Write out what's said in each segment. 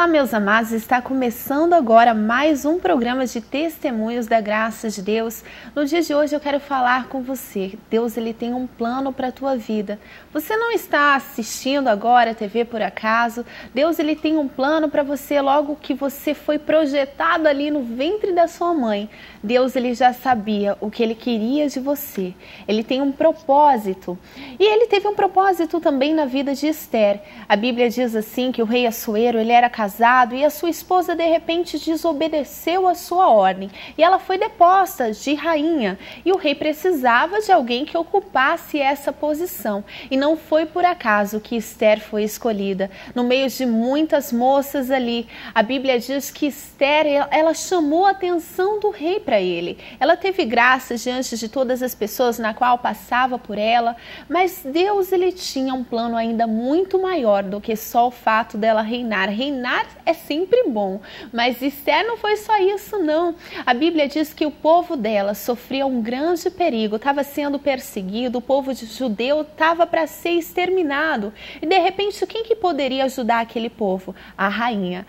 Olá, meus amados, está começando agora mais um programa de testemunhos da graça de Deus. No dia de hoje eu quero falar com você. Deus, ele tem um plano para a tua vida. Você não está assistindo agora a TV por acaso. Deus, ele tem um plano para você logo que você foi projetado ali no ventre da sua mãe. Deus, ele já sabia o que ele queria de você. Ele tem um propósito. E ele teve um propósito também na vida de Esther. A Bíblia diz assim que o rei Assuero, ele era casado e a sua esposa de repente desobedeceu a sua ordem e ela foi deposta de rainha e o rei precisava de alguém que ocupasse essa posição e não foi por acaso que Esther foi escolhida no meio de muitas moças ali. A Bíblia diz que Esther, ela chamou a atenção do rei para ele, ela teve graça diante de todas as pessoas na qual passava por ela, mas Deus, ele tinha um plano ainda muito maior do que só o fato dela reinar. Reinar é sempre bom, mas Esther não foi só isso não. A Bíblia diz que o povo dela sofria um grande perigo, estava sendo perseguido, o povo judeu estava para ser exterminado. E de repente, quem que poderia ajudar aquele povo? A rainha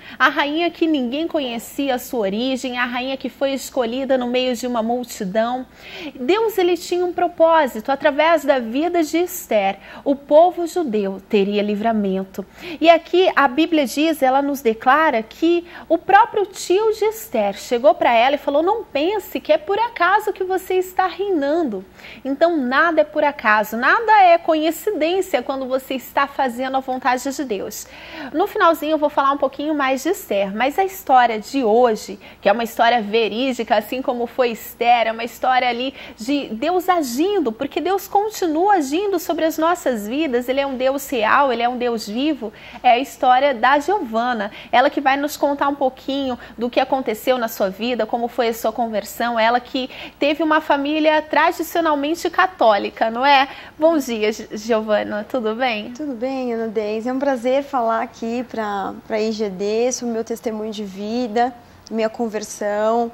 que ninguém conhecia a sua origem, a rainha que foi escolhida no meio de uma multidão. Deus, ele tinha um propósito, através da vida de Esther, o povo judeu teria livramento. E aqui a Bíblia diz, ela nos declara que o próprio tio de Esther chegou para ela e falou: não pense que é por acaso que você está reinando. Então nada é por acaso, nada é coincidência quando você está fazendo a vontade de Deus. No finalzinho eu vou falar um pouquinho mais de Esther, mas a história de hoje, que é uma história verídica, assim como foi Esther, é uma história ali de Deus agindo, porque Deus continua agindo sobre as nossas vidas, ele é um Deus real, ele é um Deus vivo. É a história da Giovana, ela que vai nos contar um pouquinho do que aconteceu na sua vida, como foi a sua conversão, ela que teve uma família tradicionalmente católica, não é? Bom dia, Giovana, tudo bem? Tudo bem, Ana Deise, é um prazer falar aqui para a IGD sobre o meu testemunho de vida, minha conversão,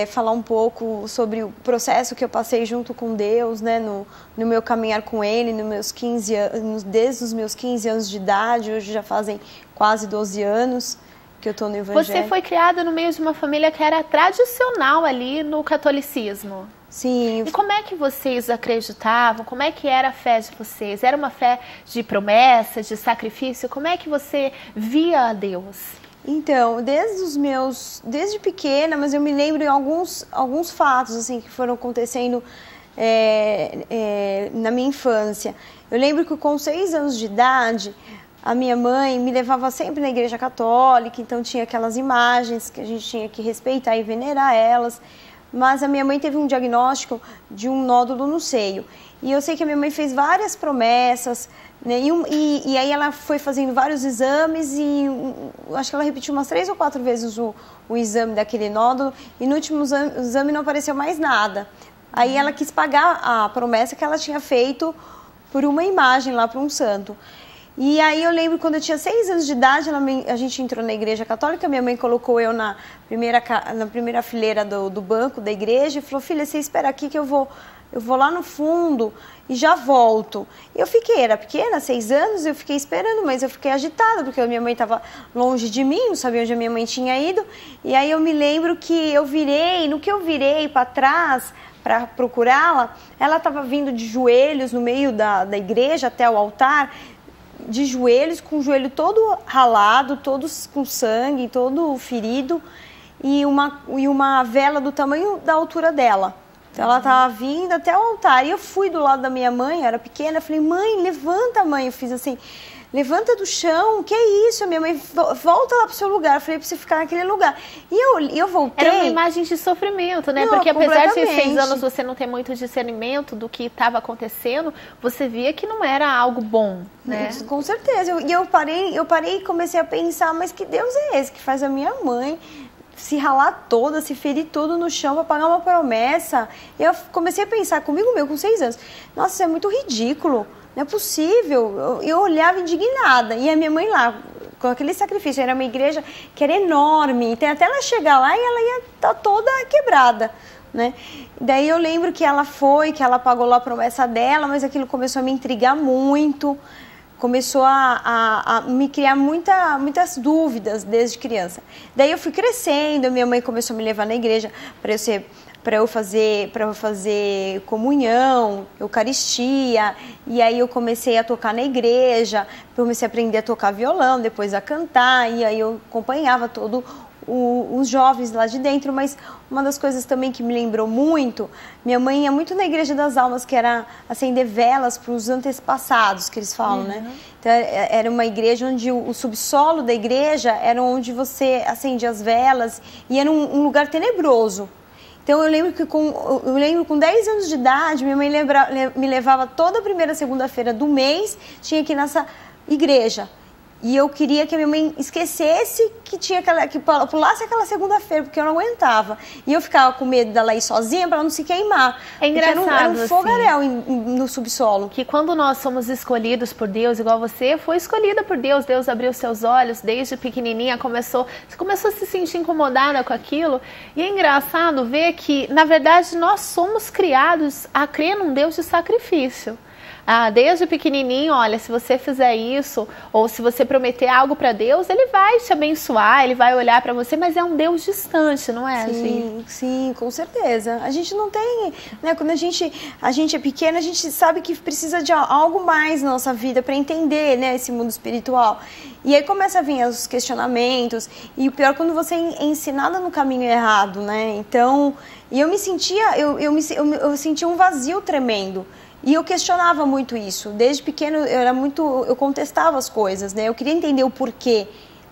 falar um pouco sobre o processo que eu passei junto com Deus, né, no meu caminhar com Ele, desde os meus 15 anos de idade, hoje já fazem quase 12 anos que eu estou no Evangelho. Você foi criada no meio de uma família que era tradicional ali no catolicismo. Sim. E como é que vocês acreditavam? Como é que era a fé de vocês? Era uma fé de promessa, de sacrifício? Como é que você via a Deus? Então, desde pequena, mas eu me lembro de alguns fatos assim que foram acontecendo na minha infância. Eu lembro que com 6 anos de idade, a minha mãe me levava sempre na igreja católica, então tinha aquelas imagens que a gente tinha que respeitar e venerar elas. Mas a minha mãe teve um diagnóstico de um nódulo no seio. E eu sei que a minha mãe fez várias promessas, né? E aí ela foi fazendo vários exames e acho que ela repetiu umas 3 ou 4 vezes o exame daquele nódulo e no último exame não apareceu mais nada. Aí ela quis pagar a promessa que ela tinha feito por uma imagem lá para um santo. E aí eu lembro quando eu tinha 6 anos de idade, a gente entrou na igreja católica, minha mãe colocou eu na primeira fileira do banco da igreja e falou: filha, você espera aqui que eu vou lá no fundo e já volto. E eu era pequena, 6 anos, eu fiquei esperando, mas eu fiquei agitada, porque a minha mãe estava longe de mim, não sabia onde a minha mãe tinha ido. E aí eu me lembro que no que eu virei para trás para procurá-la, ela estava vindo de joelhos no meio da igreja até o altar, de joelhos, com o joelho todo ralado, todo com sangue, todo ferido, e uma vela do tamanho da altura dela. Então ela estava vindo até o altar, e eu fui do lado da minha mãe, eu era pequena, eu falei: mãe, levanta, mãe. Eu fiz assim: levanta do chão, que é isso? A minha mãe: volta lá pro seu lugar. Eu falei: pra você ficar naquele lugar. E eu voltei. Era uma imagem de sofrimento, né? Não, porque apesar de 6 anos você não ter muito discernimento do que estava acontecendo, você via que não era algo bom, né? Com certeza. E eu parei e comecei a pensar: mas que Deus é esse que faz a minha mãe se ralar toda, se ferir tudo no chão para pagar uma promessa? E eu comecei a pensar comigo mesmo, com 6 anos: nossa, isso é muito ridículo. Não é possível. Eu olhava indignada. E a minha mãe lá, com aquele sacrifício, era uma igreja que era enorme. Então, até ela chegar lá, e ela ia estar toda quebrada, né? Daí eu lembro que ela pagou lá a promessa dela, mas aquilo começou a me intrigar muito. começou a me criar muitas dúvidas desde criança. Daí eu fui crescendo, minha mãe começou a me levar na igreja para eu fazer comunhão, eucaristia, e aí eu comecei a tocar na igreja, comecei a aprender a tocar violão, depois a cantar, e aí eu acompanhava todos os jovens lá de dentro. Mas uma das coisas também que me lembrou muito, minha mãe ia muito na Igreja das Almas, que era acender velas para os antepassados, que eles falam, né? Então, era uma igreja onde o subsolo da igreja era onde você acendia as velas, e era um lugar tenebroso. Então eu lembro com 10 anos de idade, minha mãe me levava toda a primeira segunda-feira do mês, tinha que ir nessa igreja. E eu queria que a minha mãe esquecesse que pulasse aquela segunda-feira, porque eu não aguentava. E eu ficava com medo dela ir sozinha para ela não se queimar. É engraçado, era um fogaréu no subsolo. Que quando nós somos escolhidos por Deus, igual você foi escolhida por Deus, Deus abriu seus olhos, desde pequenininha você começou a se sentir incomodada com aquilo. E é engraçado ver que, na verdade, nós somos criados a crer num Deus de sacrifício. Desde pequenininho, olha, se você fizer isso, ou se você prometer algo para Deus, Ele vai te abençoar, Ele vai olhar para você, mas é um Deus distante, não é? Sim, sim, com certeza. A gente não tem, né? Quando a gente é pequena, a gente sabe que precisa de algo mais na nossa vida para entender, né, esse mundo espiritual. E aí começa a vir os questionamentos, e o pior quando você é ensinada no caminho errado, né? Então, e eu sentia um vazio tremendo. E eu questionava muito isso. Desde pequeno eu contestava as coisas, né? Eu queria entender o porquê,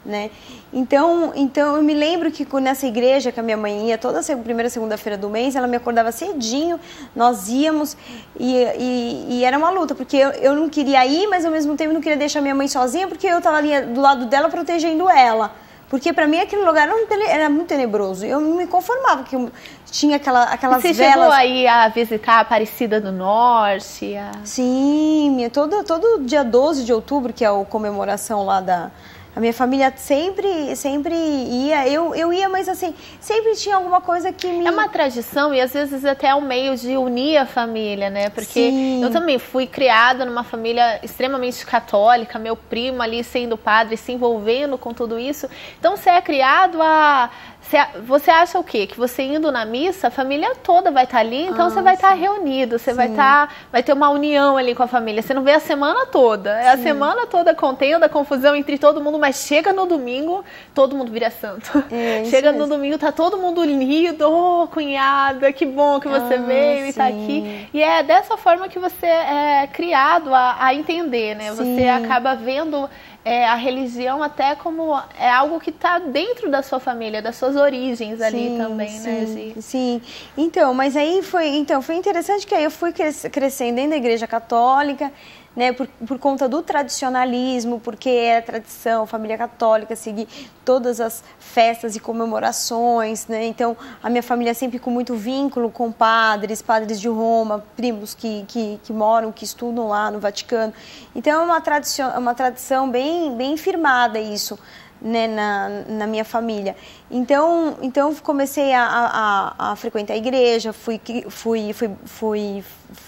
né? Então eu me lembro que nessa igreja que a minha mãe ia toda primeira segunda-feira do mês, ela me acordava cedinho, nós íamos e era uma luta, porque eu não queria ir, mas ao mesmo tempo não queria deixar minha mãe sozinha, porque eu estava ali do lado dela protegendo ela. Porque para mim aquele lugar era muito tenebroso. Eu não me conformava que tinha aquelas velas. Você chegou aí a visitar a Aparecida do Norte? Sim, todo dia 12 de outubro, que é a comemoração lá a minha família sempre ia, eu ia, mas assim, sempre tinha alguma coisa que me... É uma tradição e às vezes até é um meio de unir a família, né? Porque sim, eu também fui criada numa família extremamente católica, meu primo ali sendo padre, se envolvendo com tudo isso. Então você é criado Você acha o quê? Que você indo na missa, a família toda vai estar ali, então você vai estar reunido, você vai ter uma união ali com a família. Você não vê a semana toda. É a semana toda contendo a confusão entre todo mundo, mas chega no domingo, todo mundo vira santo. Chega no domingo, tá todo mundo unido. Oh, cunhada, que bom que você veio e tá aqui. E é dessa forma que você é criado a entender, né? Você acaba vendo a religião até como é algo que está dentro da sua família, das suas origens ali também, né, Gi? Sim, então, mas aí foi interessante que aí eu fui crescendo dentro da Igreja Católica, né, por conta do tradicionalismo, porque é a tradição, família católica, seguir todas as festas e comemorações, né, então a minha família sempre com muito vínculo com padres de Roma, primos que moram, que estudam lá no Vaticano, então é uma tradição bem firmada isso, né, na minha família. Então comecei a frequentar a igreja,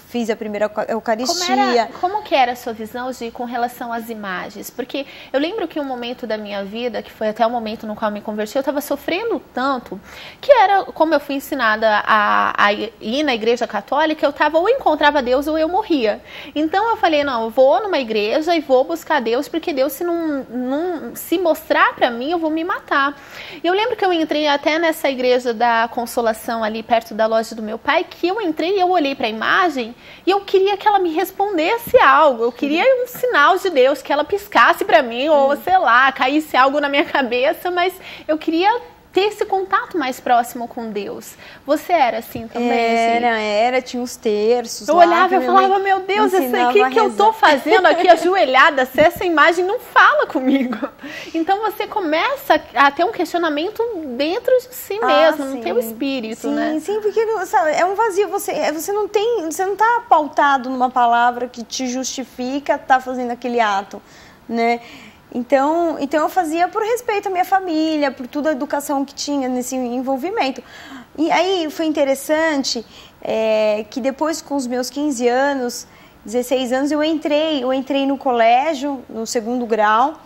fiz a primeira Eucaristia. Como que era a sua visão, Gi, com relação às imagens? Porque eu lembro que um momento da minha vida, que foi até o momento no qual eu me converti, eu estava sofrendo tanto, que era, como eu fui ensinada a ir na igreja católica, eu estava ou encontrava Deus ou eu morria. Então eu falei, não, eu vou numa igreja e vou buscar Deus, porque Deus, se não se mostrar para mim, eu vou me matar. E eu lembro que eu entrei até nessa igreja da Consolação, ali perto da loja do meu pai, que eu entrei e eu olhei para a imagem e eu queria que ela me respondesse algo, eu queria um sinal de Deus, que ela piscasse para mim, ou sei lá, caísse algo na minha cabeça, mas eu queria ter esse contato mais próximo com Deus. Você era assim também? Era, tinha uns terços. Eu olhava e falava, meu Deus, isso aqui que eu tô fazendo aqui ajoelhada, se essa imagem não fala comigo. Então você começa a ter um questionamento dentro de si mesmo, no teu espírito, né? Sim, porque sabe, é um vazio, você não tá pautado numa palavra que te justifica tá fazendo aquele ato, né? Então eu fazia por respeito à minha família, por toda a educação que tinha nesse envolvimento. E aí foi interessante que depois, com os meus 15 anos, 16 anos, eu entrei no colégio, no 2º grau.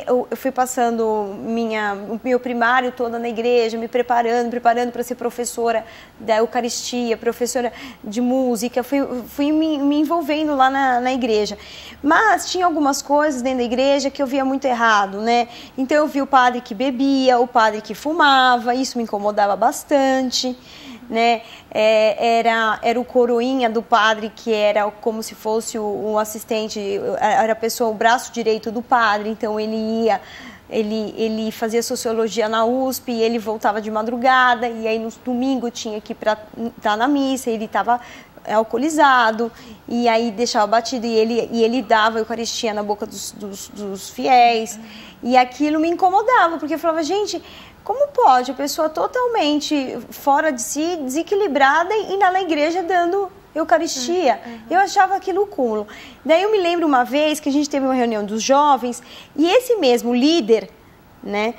Eu fui passando o meu primário todo na igreja, me preparando para ser professora da Eucaristia, professora de música, fui me envolvendo lá na igreja. Mas tinha algumas coisas dentro da igreja que eu via muito errado, né? Então eu vi o padre que bebia, o padre que fumava, isso me incomodava bastante, né? Era o coroinha do padre, que era como se fosse o assistente, era a pessoa, o braço direito do padre. Então ele fazia sociologia na USP e ele voltava de madrugada, e aí no domingo tinha que ir para estar na missa, ele estava alcoolizado, e aí deixava batido, e ele dava a Eucaristia na boca dos fiéis, e aquilo me incomodava, porque eu falava, gente, como pode a pessoa totalmente fora de si, desequilibrada, e na igreja dando Eucaristia? Eu achava aquilo o cúmulo. Daí eu me lembro uma vez que a gente teve uma reunião dos jovens, e esse mesmo líder, né,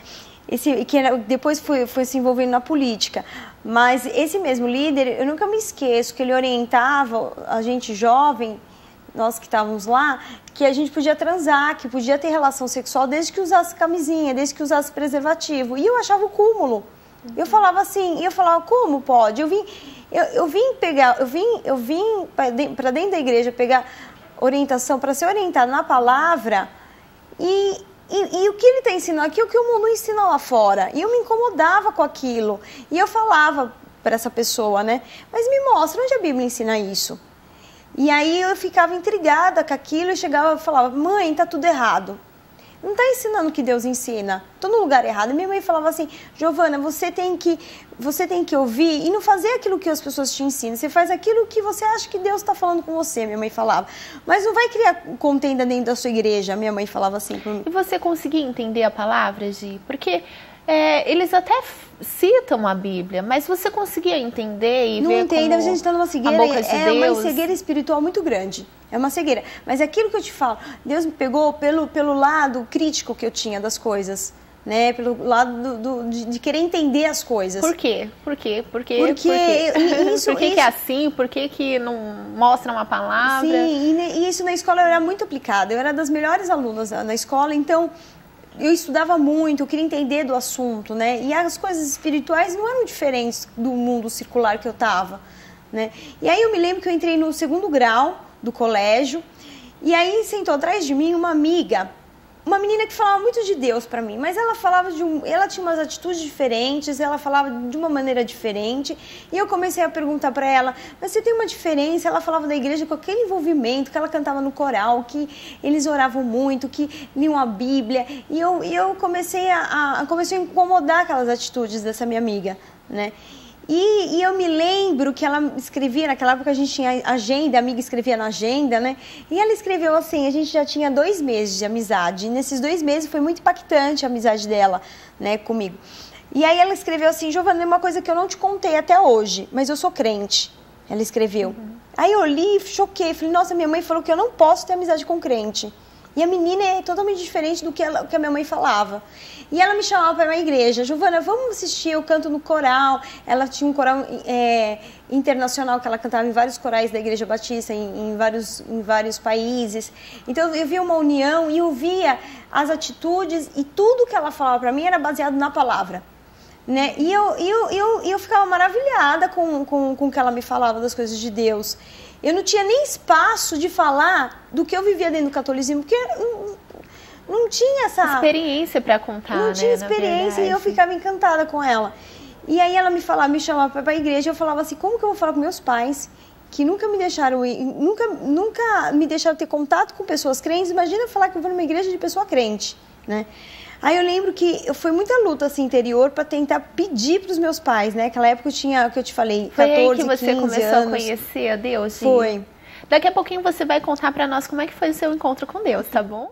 depois foi se envolvendo na política, mas esse mesmo líder, eu nunca me esqueço que ele orientava a gente jovem, nós que estávamos lá, que a gente podia transar, que podia ter relação sexual desde que usasse camisinha, desde que usasse preservativo. E eu achava o cúmulo. Eu falava assim, como pode? Eu vim para dentro da igreja pegar orientação, para ser orientado na palavra, e o que ele está ensinando aqui é o que o mundo ensina lá fora. E eu me incomodava com aquilo. E eu falava para essa pessoa, né? Mas me mostra onde a Bíblia ensina isso. E aí eu ficava intrigada com aquilo e chegava e falava, mãe, tá tudo errado. Não está ensinando o que Deus ensina. Estou no lugar errado. E minha mãe falava assim, Giovana, você tem que ouvir e não fazer aquilo que as pessoas te ensinam. Você faz aquilo que você acha que Deus está falando com você, minha mãe falava. Mas não vai criar contenda dentro da sua igreja, minha mãe falava assim para mim. E você conseguia entender a palavra, Gi? Porque eles até citam a Bíblia, mas você conseguia entender e não ver entende, como a gente está numa cegueira, a boca de Deus... uma cegueira espiritual muito grande. É uma cegueira. Mas é aquilo que eu te falo, Deus me pegou pelo lado crítico que eu tinha das coisas, né? Pelo lado de querer entender as coisas. Por quê? Porque por que é assim? Por que não mostra uma palavra? Sim, e isso na escola eu era muito aplicada. Eu era das melhores alunas na escola, então... eu estudava muito, eu queria entender do assunto, né? E as coisas espirituais não eram diferentes do mundo circular que eu estava, né? E aí eu me lembro que eu entrei no 2º grau do colégio, e aí sentou atrás de mim uma amiga, uma menina que falava muito de Deus para mim, mas ela falava ela tinha umas atitudes diferentes, ela falava de uma maneira diferente, e eu comecei a perguntar para ela, mas você tem uma diferença? Ela falava da igreja com aquele envolvimento, que ela cantava no coral, que eles oravam muito, que liam a Bíblia, e eu comecei a incomodar aquelas atitudes dessa minha amiga, né? E eu me lembro que ela escrevia, naquela época a gente tinha agenda, a amiga escrevia na agenda, né? E ela escreveu assim, a gente já tinha 2 meses de amizade. E nesses 2 meses foi muito impactante a amizade dela, né, comigo. E aí ela escreveu assim, Giovana, é uma coisa que eu não te contei até hoje, mas eu sou crente. Ela escreveu. Aí eu li, choquei, falei, nossa, minha mãe falou que eu não posso ter amizade com crente. E a menina é totalmente diferente do que a minha mãe falava. E ela me chamava para uma igreja. Giovana, vamos assistir, eu canto no coral. Ela tinha um coral internacional que ela cantava em vários corais da Igreja Batista, em vários países. Então eu via uma união e eu via as atitudes e tudo que ela falava para mim era baseado na palavra. Né? E eu ficava maravilhada com o que ela me falava das coisas de Deus. Eu não tinha nem espaço de falar do que eu vivia dentro do catolicismo, porque não tinha essa... experiência para contar, não tinha experiência, e eu ficava encantada com ela. E aí ela me chamava para a igreja, eu falava assim, como que eu vou falar com meus pais, que nunca me deixaram ir, nunca me deixaram ter contato com pessoas crentes, imagina eu falar que eu vou numa igreja de pessoa crente, né? Aí eu lembro que foi muita luta assim, interior para tentar pedir para os meus pais, né? Naquela época eu tinha, que eu te falei, 14, 15 anos. Foi aí que você começou a conhecer a Deus? Foi. Daqui a pouquinho você vai contar para nós como é que foi o seu encontro com Deus, tá bom?